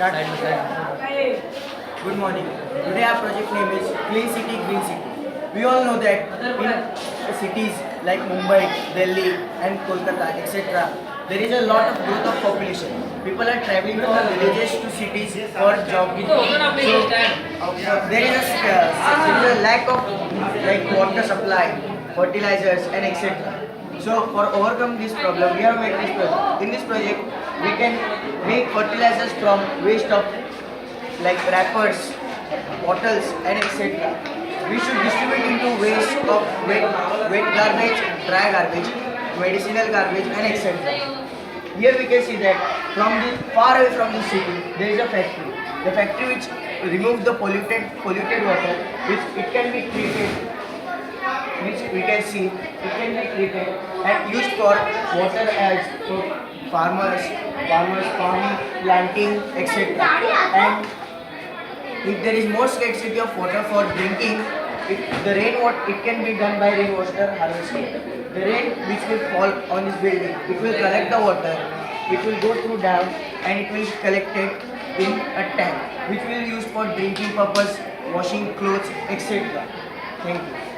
Side by side. Good morning. Today our project name is Clean City, Green City. We all know that in cities like Mumbai, Delhi and Kolkata, etc., there is a lot of growth of population. People are traveling from villages to cities for job. So there is a lack of water supply, fertilizers and etc. So for overcome this problem, we have made this project. In this project, we can make fertilizers from waste of wrappers, bottles and etc. We should distribute into waste of wet garbage, dry garbage, medicinal garbage and etc. Here we can see that from the far away from the city there is a factory. The factory which removes the polluted water, which it can be treated, which we can see it can be treated and used for water as for farmers farming, planting, etc. And if there is more scarcity of water for drinking, it can be done by rainwater harvesting. The rain which will fall on this building, it will collect the water, it will go through dam and it will be collected in a tank which will be used for drinking purpose, washing clothes, etc. Thank you.